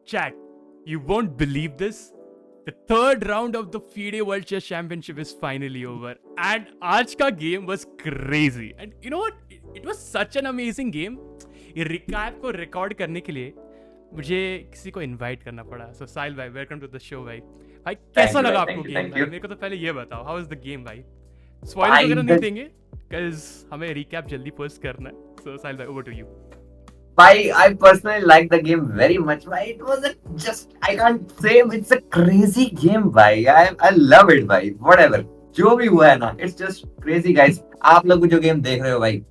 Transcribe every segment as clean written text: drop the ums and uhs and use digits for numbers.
Chat, you won't believe this. The third round of the FIDE World Chess Championship is finally over. And आज का game was crazy. And you know what? It was such an amazing game. ये recap को record करने के लिए मुझे किसी को invite करना पड़ा. So साहिल भाई, welcome to the show भाई. भाई कैसा लगा आपको game भाई? मेरे को तो पहले ये बताओ. How was the game भाई? Spoilers वगैरह नहीं देंगे, because हमें recap जल्दी post करना है. So साहिल भाई, over to you. I personally like the game very much. Bhai, it was I can't say it's a crazy game, bhai. I love it, bhai. Whatever. जो भी हुआ है ना, it's just crazy, guys. आप लोग जो game देख रहे हो, भाई,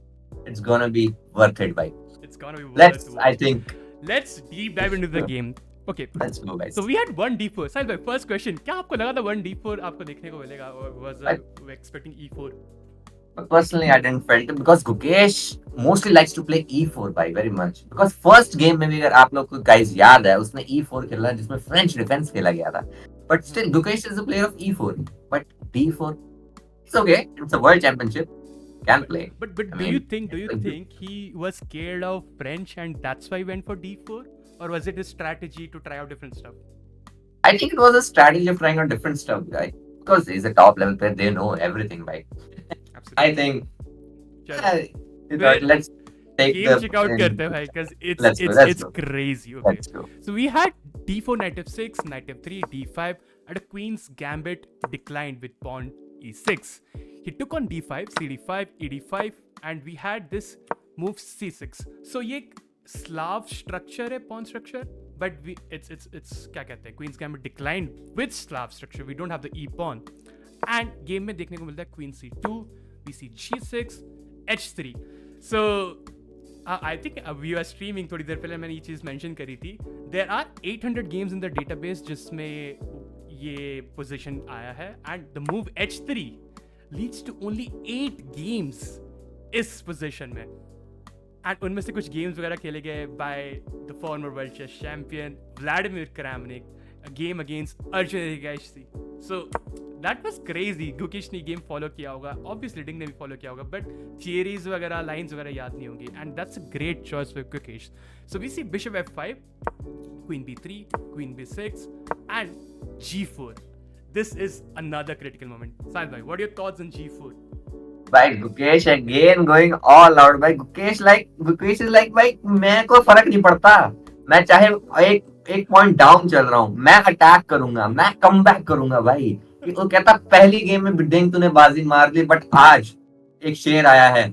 it's gonna be worth it, bhai. It's gonna be worth it. I think. Let's deep dive into the game. Okay. Let's go, guys. So we had 1d4. Sahil bhai, first question. क्या आपको लगा था 1d4 आपको देखने को मिलेगा? Or was expecting e4? But personally, I didn't felt it because Gukesh mostly likes to play e4 by very much. Because first game में भी अगर आप लोग को guys याद है, उसने e4 खेला जिसमें French defense खेला गया था. But still, Gukesh is a player of e4. But d4, it's okay. It's a world championship. Can play. But do you think he was scared of French and that's why he went for d4, or was it a strategy to try out different stuff? I think it was a strategy of trying out different stuff, guy. Because he's a top level player, they know everything, right? Absolutely. I think. Let's take game check out karte hai, because it's crazy. Okay. Let's go. So we had d4, knight f6, knight f3, d5, and a queen's gambit declined with pawn e6. He took on d5, cd5, ed5, and we had this move c6. So ये Slav structure है, pawn structure, but it's क्या कहते हैं, queen's gambit declined with Slav structure. We don't have the e pawn. And game में देखने को मिलता है queen c2, we see g6, h3. So I think we were streaming थोड़ी देर पहले मैंने ये चीज़ mention करी थी. There are 800 games in the database जिसमें ये position आया है, and the move h3 leads to only 8 games इस position में. And उनमें से कुछ games वगैरह खेले गए by the former world chess champion Vladimir Kramnik, a game against Arjun Erigaisi. So that was crazy. Gukesh ने game follow किया होगा, obviously Ding ने भी follow किया होगा, but theories वगैरह lines वगैरह याद नहीं होंगी, and that's a great choice for Gukesh. So we see bishop f5, queen b3, queen b6, and g4. This is another critical moment. Sahil bhai, what are your thoughts on g4? By Gukesh again going all out. By Gukesh is like भाई मैं को फर्क नहीं पड़ता, मैं चाहे एक point down चल रहा हूँ, मैं अटैक करूंगा, मैं कम बैक करूंगा भाई. वो कहता पहली गेम में डिंग तूने बाजी मार ली, बट आज एक शेर आया है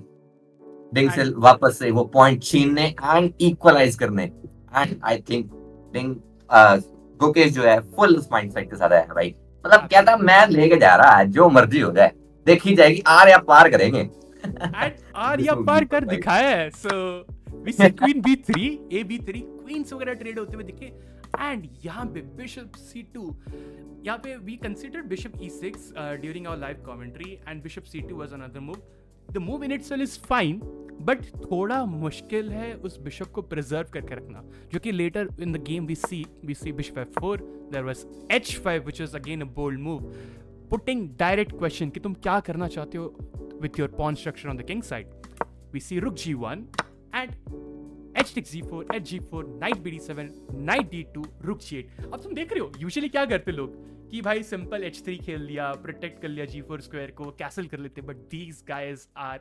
डिंग से वापस से वो पॉइंट छीनने एंड इक्वलाइज करने. एंड आई थिंक डिंग गुकेश जो है फुल माइंडसेट के साथ आया है भाई. मतलब कहता मैं लेके जा रहा है, जो मर्जी हो जाए, देखी जाएगी, आर या पार करेंगे. आर या पार कर दिखाया है. So we see queen b3, a b3, queens वगैरह ट्रेड होते हुए दिखे. एंड यहाँ पे बिशप c2, यहाँ पे we considered bishop e6 during our live commentary, and bishop c2 was another move. The move in itself is fine, but थोड़ा मुश्किल है उस bishop को preserve करके रखना, जो कि later in the game we see bishop f4, there was h5 which was again a bold move, putting direct question कि तुम क्या करना चाहते हो with your pawn structure on the king side. We see rook g1 and h takes g4, h g4, knight bd7, knight d2, rook g8. अब तुम देख रहे हो यूजुअली क्या करते लोग कि भाई सिंपल h3 खेल लिया, प्रोटेक्ट कर लिया g4 स्क्वायर को, कैसल कर लेते, but these guys are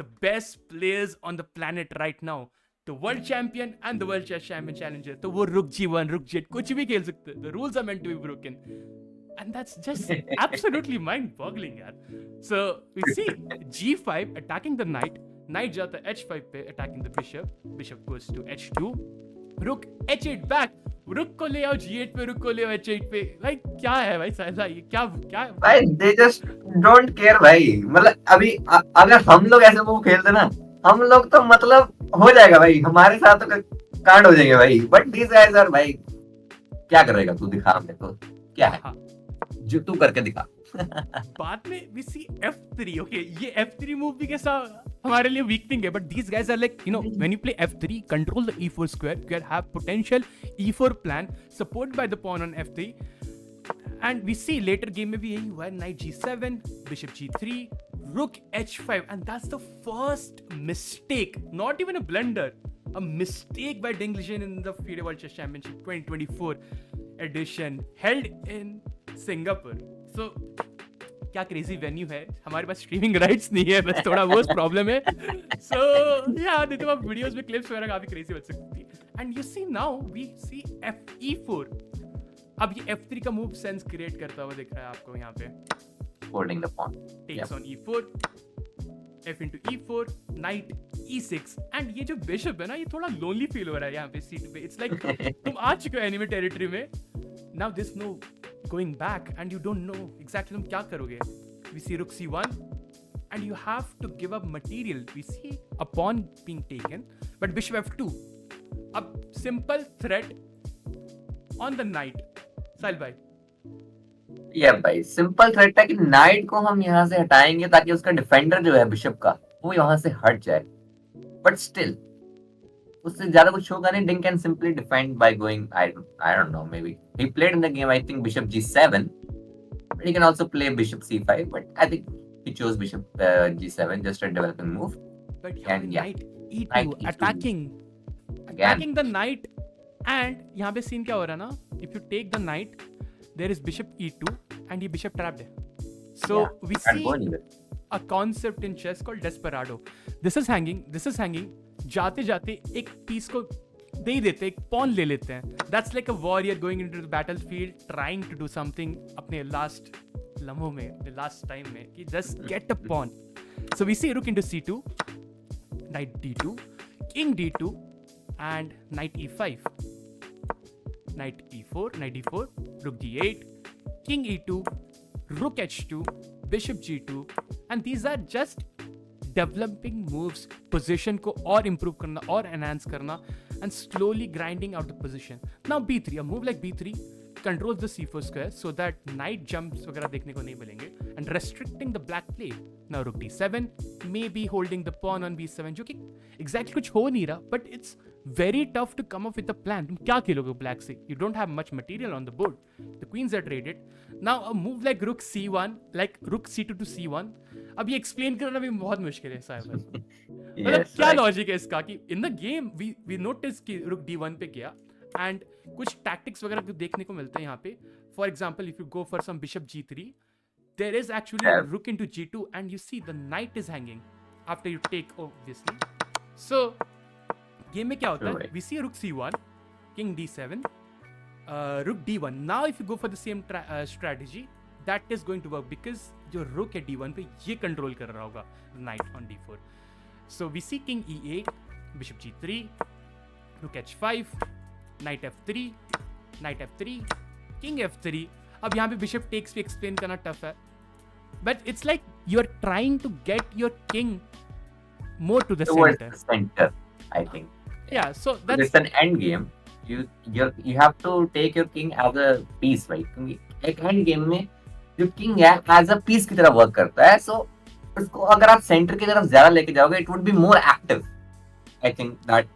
the best players on the planet right now, the world champion and the world chess champion challenger. तो वो रुक g1, रुक g8 कुछ भी खेल सकते हैं. The rules are meant to be broken, and that's just absolutely mind-boggling yaar. So we see g5 attacking the knight, knight जाता है h5 पे attacking the bishop, bishop goes to h2, rook h8 back, रुक को ले आओ g8 पे, रुक को ले आओ h8 पे. भाई क्या है भाई साहिल भाई, क्या भाई they just don't care भाई. मतलब अभी अगर हम लोग ऐसे मूव खेलते ना, हम लोग तो मतलब हो जाएगा भाई, हमारे साथ तो कांड हो जाएंगे भाई. बट these guys are भाई क्या करेगा तू, दिखा मेरे को क्या है जो तू करके दिखा. बाद में we see f3. okay, ये f3 मूव भी कैसा हमारे लिए वीक थिंग है, but these guys are like, you know, when you play f3, control the e4 square, you can have potential e4 plan support by the pawn on f3. And we see later game में भी यही हुआ है, knight g7, bishop g3, rook h5, and that's the first mistake, not even a blunder, a mistake by Deng Lijun in the FIDE World Chess Championship 2024 edition held in Singapore. So क्या crazy venue है, हमारे पास streaming rights नहीं है, बस थोड़ा वो problem है. सो या नहीं तो आप वीडियोस में क्लिप्स वगैरह काफी क्रेजी बन सकती है. And you see now we see Fe4. अब ये F3 का मूव सेंस क्रिएट करता हुआ दिख रहा है आपको यहाँ पे. Holding the pawn. Takes on E4, F into E4, Knight E6. And ये जो बिशप है ना, ये थोड़ा लोनली फील हो रहा है यहाँ पे सीट पे. इट्स लाइक तुम आ चुके हो एनिमी टेरिटरी में. Now this no going back and you don't know exactly तुम क्या करोगे. We see rook C1 and you have to give up material. We see a pawn being taken but bishop F2. अब simple threat on the knight. Sahil भाई या भाई simple threat है कि night को हम यहाँ से हटाएंगे ताकि उसका डिफेंडर जो है बिशप का वो यहाँ से हट जाए. बट स्टिल उससे ज्यादा कुछ होगा नहीं. Ding can simply defend by going I don't know, maybe he played in the game I think bishop G7, but he can also play bishop C5, but I think he chose bishop G7, just a developing move. but And yeah, knight E2 knight E2. attacking Again the knight. and यहाँ पे scene क्या हो रहा है ना, if you take the knight there is bishop E2 and ये bishop trapped है. So Yeah, we can't see go anywhere. a concept in chess called desperado. This is hanging. जाते जाते एक पीस को दे ही देते, एक पॉन ले लेते हैं. That's like a warrior going into the battlefield trying to do something अपने लास्ट लम्हों में, अपने लास्ट टाइम में, कि just get a pawn. So we see rook into C2, knight D2, king D2 and knight E5, knight E4, knight D4, rook D8, king E2, rook H2, bishop G2, and these are just developing moves. Position को और improve करना और enhance करना and slowly grinding out the position. Now B3, a move like B3 controls the C4 square so that knight jumps वगैरह देखने को नहीं मिलेंगे and restricting the black play. Now rook D7, maybe holding the pawn on B7, जो कि exactly कुछ हो नहीं रहा, but it's very tough to come up with a plan. तुम क्या खेलोगे black से? You don't have much material on the board. The queens are traded. Now a move like rook C1, like rook C2 to C1. अब ये explain करना भी बहुत मुश्किल है साहब. मतलब Yes, क्या right. लॉजिक है इसका कि in the game we notice कि रुक D1 पे गया एंड कुछ टैक्टिक्स वगैरह देखने को मिलते हैं यहाँ पे. For example if you go for some bishop G3, there is actually Yeah. Rook into G2 and you see the knight is hanging after you take obviously. So game में क्या होता है, Right. We see rook C1, king D7, rook D1. Now if you go for the same strategy that is going to work because जो rook है D1 पे ये control कर रहा होगा night on D4. So we see king E8, bishop G3, rook H5, knight F3, knight F3, king F3. अब यहाँ पे bishop takes भी explain करना tough है, but it's like you are trying to get your king more to the Towards center. the center, I think. Yeah, so So that's it's an end game. You have to take your king as a piece, right? क्योंकि एक end game में जो king है as a piece की तरह work करता है. So उसको अगर आप सेंटर की तरफ ज्यादा लेके जाओगे, it would be more active. I think that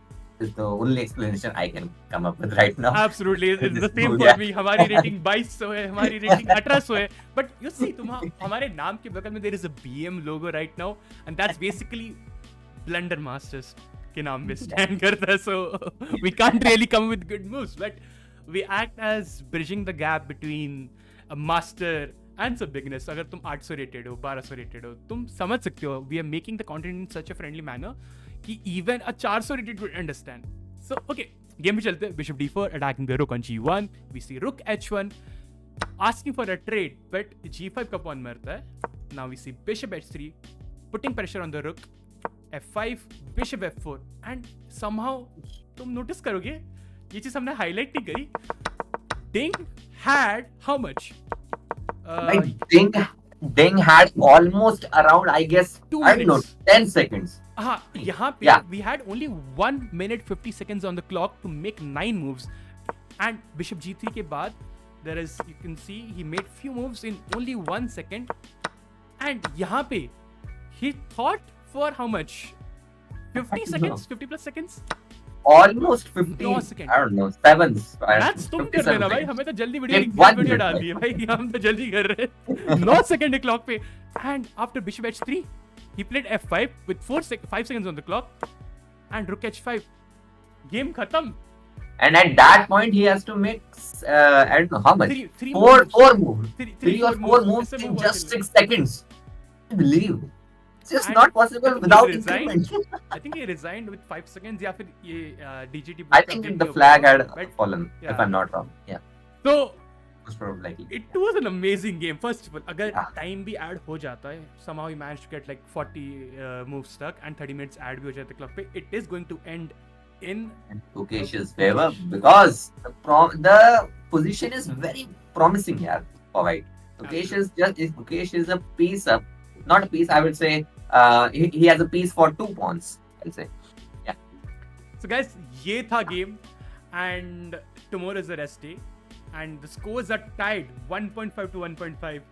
is the only explanation I can come up with right now. absolutely it's the same Yeah. for me. हमारी रेटिंग 2200 है, हमारी रेटिंग 1800 है, but you see तुम हमारे नाम के बगल में there is a BM logo right now and that's basically Blunder Masters के नाम पे stand करता है. So we can't really come with good moves, but we act as bridging the gap between a master and some beginners. अगर तुम 800 rated हो, 1200 rated हो, तुम समझ सकते हो. We are making the content in such a friendly manner कि even a 400 rated would understand. So okay, game में चलते हैं. Bishop D4 attacking the rook on G1. We see rook H1 asking for a trade, but G5 का pawn मरता है. Now we see bishop H3 putting pressure on the rook. F5, bishop F4 and somehow तुम notice करोगे ये चीज हमने highlight नहीं करी. Ding had how much? Like Ding had almost around, I guess, 2 I don't know, minutes. 10 seconds. हाँ, यहाँ पे Yeah. we had only 1 minute 50 seconds on the clock to make 9 moves, and bishop G3 के बाद there is, you can see he made few moves in only 1 second, and यहाँ पे he thought for how much? 50 seconds, 50 plus seconds. Almost 50, 9 seconds. I don't know, 7s. That's तुम कर लेना भाई, हमें तो जल्दी वीडियो Like 1 वीडियो minute. डाल दी है भाई, हम तो जल्दी कर रहे हैं. 9 सेकंड क्लॉक पे, and after bishop H3 he played F5 with 5 seconds on the clock and rook H5. Game khatam. And at that point, he has to make, I don't know how much, Three four moves, three or four moves ऐसे in move just हुआ 6 seconds. I believe it's just And not I possible think he without resigned. increment. I think he resigned with 5 seconds या फिर ये DGT I book का think update the नहीं हो flag पाया had होगा. But fallen, if yeah. I'm not wrong. Yeah, So most probably likely. it was an amazing game. First of all, अगर Yeah. time भी add हो जाता है, somehow he managed to get like 40 moves stuck and 30 minutes add भी हो जाता है clock पे, it is going to end in In Gukesh's favor, because the position is very promising here for white. Gukesh is a piece up, not a piece. I would say he has a piece for 2 pawns. I'll say. So guys, ये था game and tomorrow is the rest day and the scores are tied 1.5 to 1.5.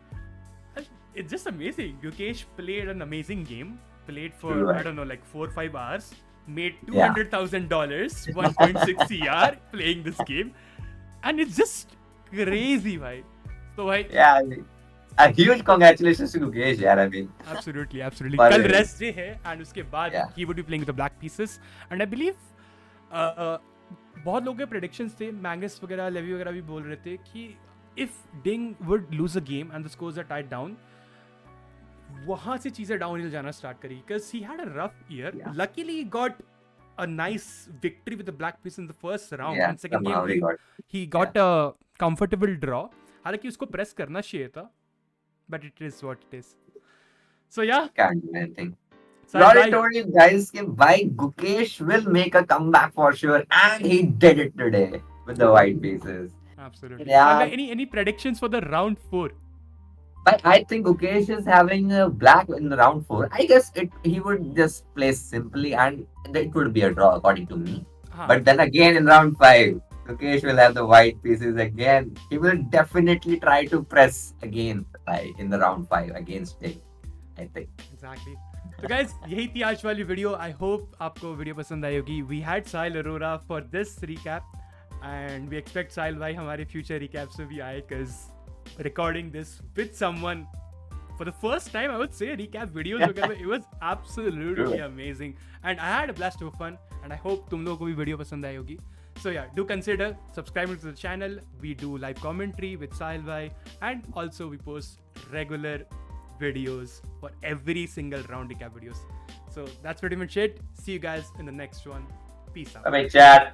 It's just amazing. Gukesh played an amazing game. Played for True, right. I don't know like 4 or 5 hours. Made Yeah. $200,000, 1.6 CR playing this game, and it's just crazy, bhai. So bhai, Yeah, a huge congratulations to Gukesh. Yeah, I mean. absolutely. But, कल rest day है and उसके बाद Yeah. he would be playing with the black pieces and I believe बहुत लोगों के predictions थे, Mangus वगैरह, Levy वगैरह भी बोल रहे थे कि if Ding would lose a game and the scores are tied down, वहाँ से चीजें डाउनहिल जाना स्टार्ट करी because he had a rough year. Yeah. Luckily he got a nice victory with the black piece in the first round Yeah, and second somehow game he got a comfortable draw. हालांकि उसको press करना चाहिए था, but it is what it is. So yeah, Can't do anything. so Already told you guys why Gukesh will make a comeback for sure, and he did it today with the white pieces. absolutely. Yeah. So, any predictions for the round 4? But I think Gukesh is having a black in the round 4. I guess he would just play simply, and it would be a draw according to me. हाँ, But then again in round 5, Gukesh will have the white pieces again. He will definitely try to press again in the round 5 against Ding, I think. exactly. तो guys, यही थी आज वाली video. I hope आपको video पसंद आई होगी. We had Sahil Arora for this recap and we expect Sahil भाई हमारे future recaps में भी आए because recording this with someone for the first time, I would say, recap videos वगैरह, it was absolutely True. amazing and I had a blast of fun and I hope तुम लोगों को भी video पसंद आई होगी. So yeah, do consider subscribing to the channel. We do live commentary with Sahil bhai and also we post regular videos for every single round recap videos. So that's pretty much it. See you guys in the next one. Peace out. Bye, chat.